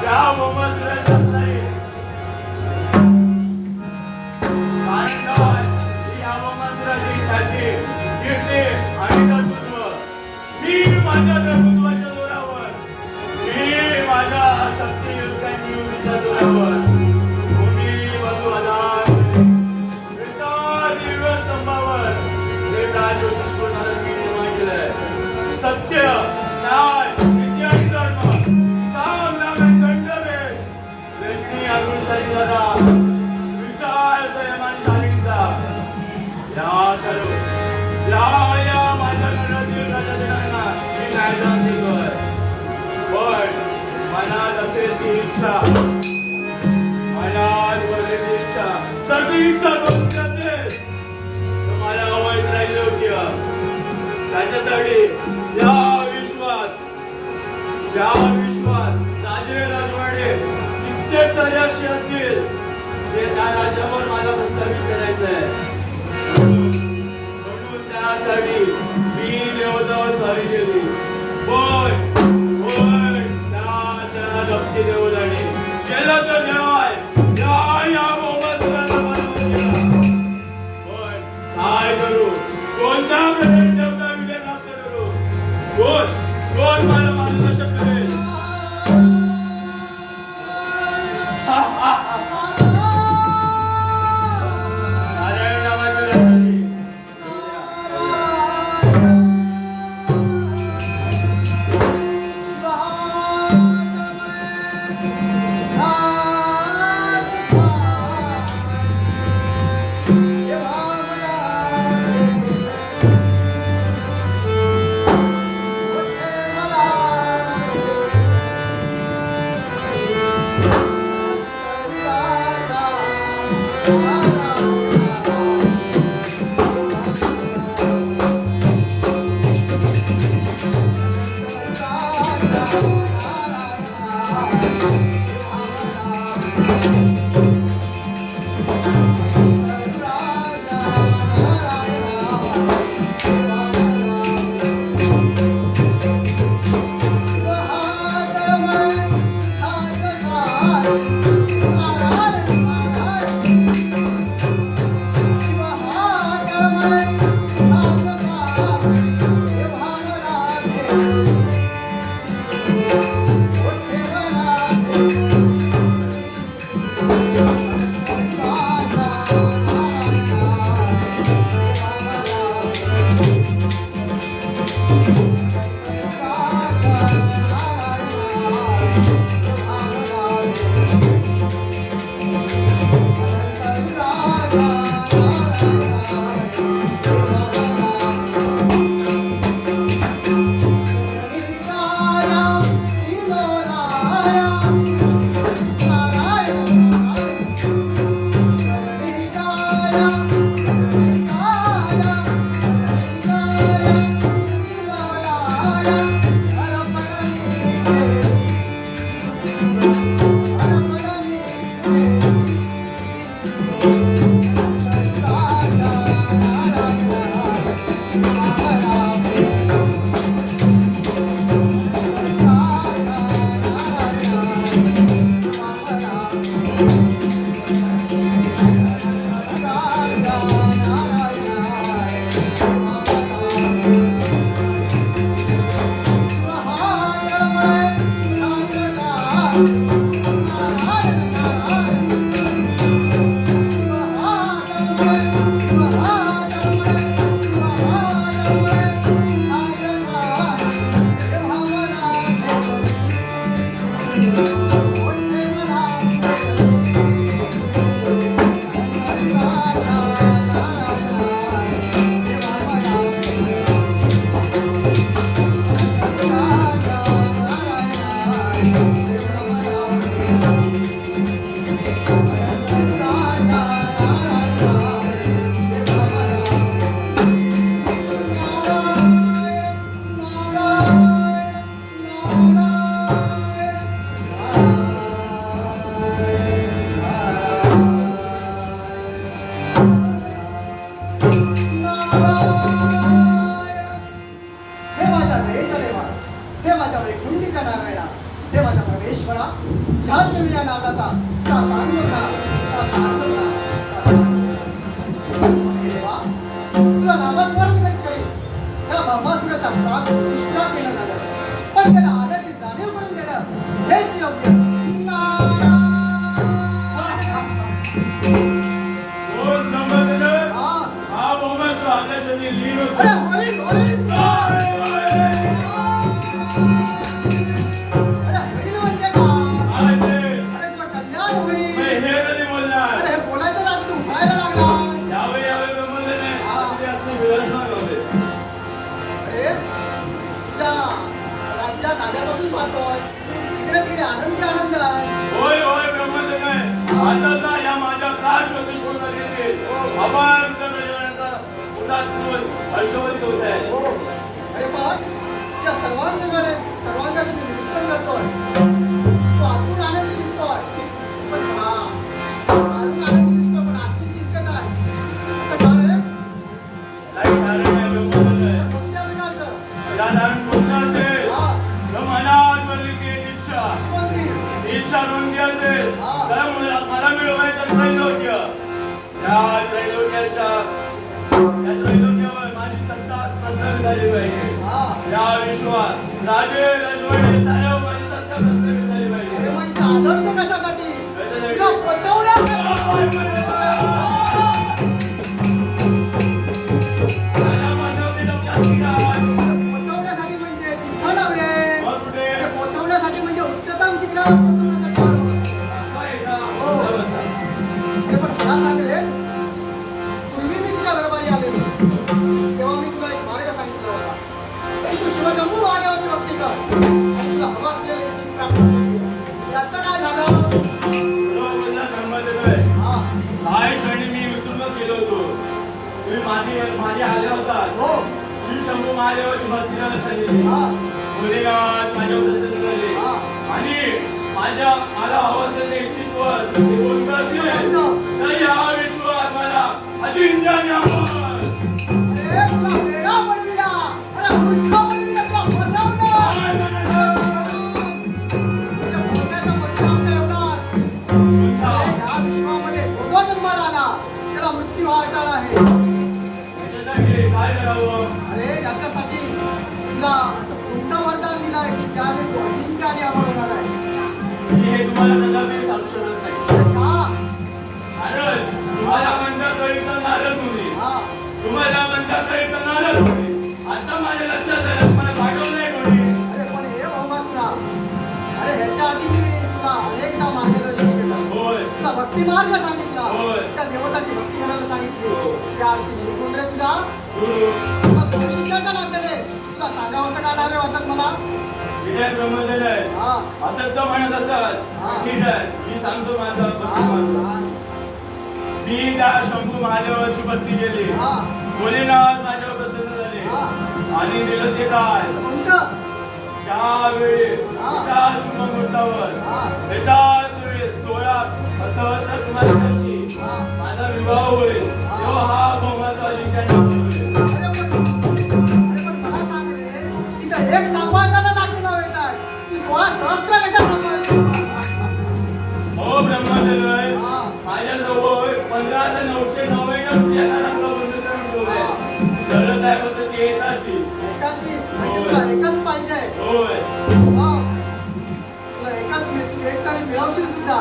या मोहम्मद नाही कारण काय या मोहम्मदची ख्याती कीर्ती आणि कर्तृत्व मी माझ्या कर्तृत्वाच्या जोरावर मी माझ्या शक्तियुक्तांची युक्तीच्या जोरावर भूमी वसुआधार दिव्य स्तंभावर हे राजोत्स्फोटाला मी निर्माण केलंय सत्य न्याय नीती आणि धर्म साम नाम आणि दंडभेद व्यक्ती अनुशाही दादा विचार संयम आणि शालीनता या सर्व या माझ्या घरातील राजाधिराजांना मी न्यायदान देतोय पण मनात असेल ती इच्छा मनात वरची इच्छा तर ती इच्छा करून असेल तर मला अवैध राहिलं योग्य त्याच्यासाठी या विश्वात राजे राजवाडे कित्येक तरी अशी असतील ते त्या राज्यावर मला प्रस्तावित करायचंय म्हणून त्यासाठी मी देवतावर स्वारी केली होय त्या नक्की देवताने केलं तर न्याय या मोहम्मदला पण काय करू कोणत्या प्रकारे देवता विजय प्राप्त करू कोण मला मार्गदर्शन करेल नारायण नावाच्या राजाने तुझ्या जमिया नावाचा साधारण होता देवा तुला नामस्मरण करी या भामासुराचा प्राग निष्प्राग केला झाला पण त्याला आल्याची जाणीव करून देणं हेच योग्य आपल्या शरीर लीन होतो आनंदी आनंद आहे होय होय ब्रह्मदेव आता या माझ्या प्राण ज्योतिषोधर येते आपण हर्षवर्धित होत आहे हो अरे बघ त्या सर्वांगाने सर्वांगाचे मी निरीक्षण करतोय तो आतून आनंदी दिसतोय पण आतून आनंदी दिसतोय पण आतून चिंतत आहे असं का रे? काही कारण आहे ब्रह्मदेव असं कोणत्या प्रकारचं? या कारण कोणतं असेल हा तर मनावरली ती इच्छा कोणती? इच्छा नोंदली असेल तर मला मिळवायचं त्रैलोक्य या त्रैलोक्याच्या या त्रैलोक्यावर माझी सत्ता प्रस्थापित झाली पाहिजे या विश्वात राजे राजवाडे साऱ्यावर माझी सत्ता प्रस्थापित झाली पाहिजे अरे मग इथं आदर तो कशासाठी? तुला पचवण्यासाठी म्हणजे तिथं नव्हे पोचवण्यासाठी म्हणजे उच्चतम शिखरावर पोचवण्यासाठी हे पण मला सांग रे पूर्वी मी तुझ्या दरबारी आलेलो तेव्हा मी तुला एक मार्ग सांगितला होता की तू शिवशंभू महादेवाची भक्ती कर आणि तुला हवा असलेले इच्छित प्राप्त करून घे. याचं काय झालं? हा काय क्षणी मी विसरूनच गेलो होतो तुम्ही माझी आले होता हो श्री शंभू महादेवाची भक्ती करायला सांगितली हा मुलीगात माझ्यावर प्रसन्न झाले हा आणि मला हवं असलेले इच्छित वर कोणतं असेल तर या विश्वात मला अजिंक्य ज्ञान अरे तुला वेडा पडविला अरे मूर्ख पडविला तुला फसवलं तुझ्या बोलण्याचा परिणाम काय होणार या विश्वामध्ये जो जो जन्माला आला त्याला मृत्यू हा अटळ आहे त्याच्यासाठी काय करावं अरे याच्यासाठी तुला असं कोणतं वरदान दिलं आहे की ज्याने तू अजिंक्य आणि अमर होणार आहे मी हे तुम्हाला कदापि सांगू शकत नाही का कारण तुम्हाला म्हणतात तरीचा नारद मुनी हा तुम्हाला म्हणतात तरीचा नारद मुनी आता माझ्या लक्षात आलं तुम्हाला पाठवलं नाही कोणी अरे पण हे भौमासुरा अरे ह्याच्या आधी मी तुला अनेकदा मार्गदर्शन केलं होय तुला भक्ती मार्ग सांगितला होय. त्या देवताची भक्ती करायला सांगितली त्या आरती निघून रे तुला गुरु मग तू शिष्याच्या नात्याने तुला सांगावं असं का नाही रे वाटत मला विजय ब्रह्मदेव आहे हा असंच जर म्हणत असतात हा. ठीक आहे मी सांगतो माझं हा, असं हा, मी त्या शंभू महादेवाची भक्ती केली हा. भोलेनाथ माझ्यावर प्रसन्न झाले हा. आणि दिलं ते काय असं कोणतं? त्यावेळी हा. त्या शुभमुहूर्तावर हा. एकाच वेळेस 16 असं तुम्हाला त्याची हा. माझा विवाह होईल तेव्हा हा भौमाचा अजिंक्य होईल अरे पण मला सांग रे, इथं एक सांभाळताना दाखवला वेळा ती 16 सहस्त्र कशा सांभाळतो? हो ब्रह्मदेव हा. माझ्याजवळ 15,999 स्त्रियांना रंग बंद करून ठेवले शरद आहे फक्त ती एकाची एकाचीच म्हणजे तुला एकच पाहिजे होय हा. तुला एक तरी मिळवशील सुद्धा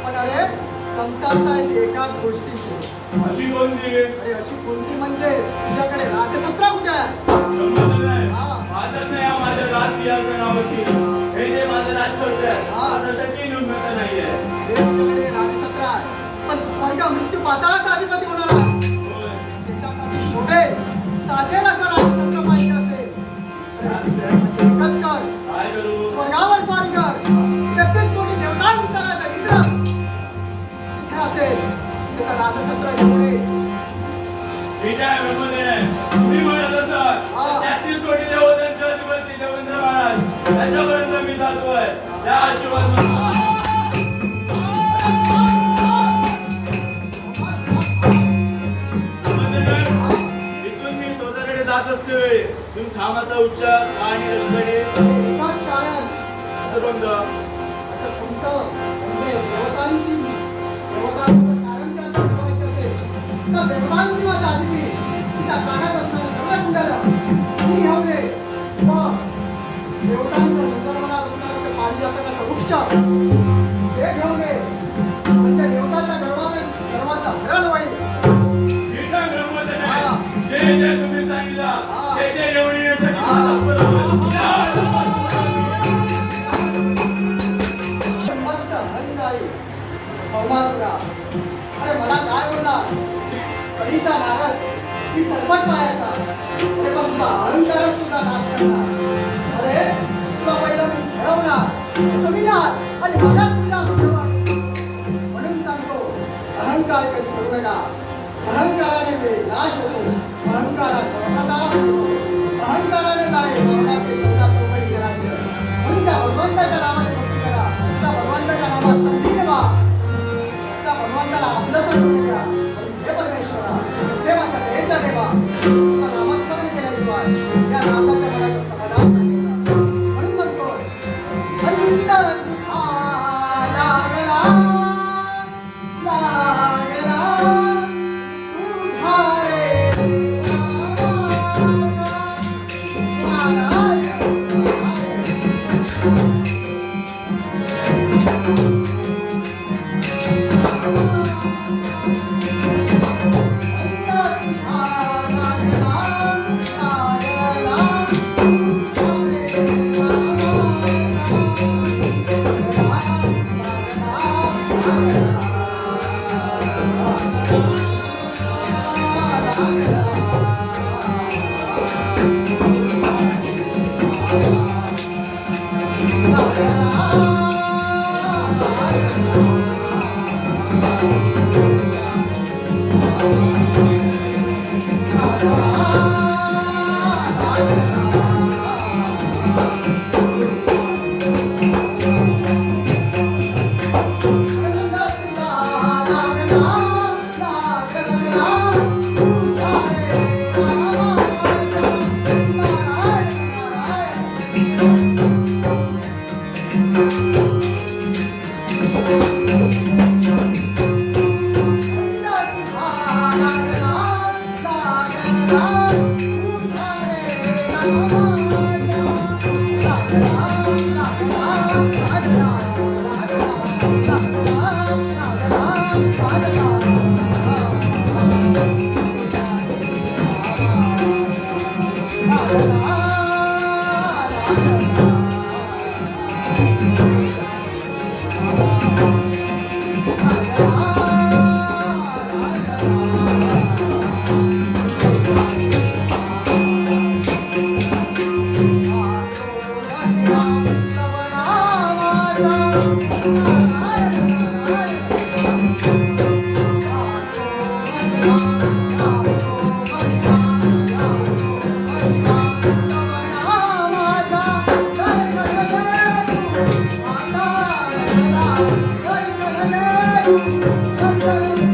पण अरे कमतरता आहे एकाच गोष्टीची अशी कोणती अरे अशी कोणती म्हणजे तुझ्याकडे राजसत्रा कुठे आहे ब्रह्मदेव आहे हा. माझं नाही हा माझ्या राजकीयाचं नावाची हे जे माझं राजछत्र आहे हा. तशाची निवडणूक नाहीये हे तुझ्याकडे राजसत्रा आहे पण तू स्वर्ग मृत्यू पाताळाचा अधिपती होणार आहे होय त्याच्यासाठी शोभे साजेल असं राजसत्रा पाहिजे असेल तर त्यासाठी एकच कर काय करू स्वर्गावर स्वारी कर 33 कोटी देवतांचा राजा इंद्र इथे असेल त्याचं राजसत्र घेऊन ये. ठीक आहे ब्रह्मदेव आहे तुम्ही म्हणत असाल हा. 33 कोटी देवतांचे अधिपती देवेंद्र महाराज त्याच्यापर्यंत मी जातोय त्या आशीर्वाद इथून मी स्वतःकडे जात असते तुम्ही थांबाचा उच्चार आणि रस्त्याने एकाच कारण असं कोणतं असं कोणतं जे तुम्ही सांगितलं ते घेऊन येण्यासाठी माझा बरोबर मस्त हंगाई भौमासुरा. अरे मला काय बोलला कधीचा नारद मी सरपट पायाचा. अरे पण तुझा अहंकारच तुझा नाश करणार. अरे तुला पहिलं मी ठरवणार सुविधार आणि माझ्याच विलास ठेवा. म्हणून सांगतो अहंकार कधी करू नका. अहंकाराने वेळ नाश होतो. अहंकारात सदा होतो. अहंकाराने जाणे मरणाचे चौदा चौकडी राज्य. म्हणून त्या भगवंताच्या नामाची भक्ती करा. त्या भगवंताच्या नामात तल्लीन व्हा. त्या भगवंताला आपलं समजून घ्या. हे परमेश्वरा हे माझ्या दयेचा देवा तुला नामस्मरण केल्याशिवाय या नाथाच्या मनाचं समाधान नाही होणार. म्हणून म्हणतो अंतर लागला लागला तुझा रे Thank you.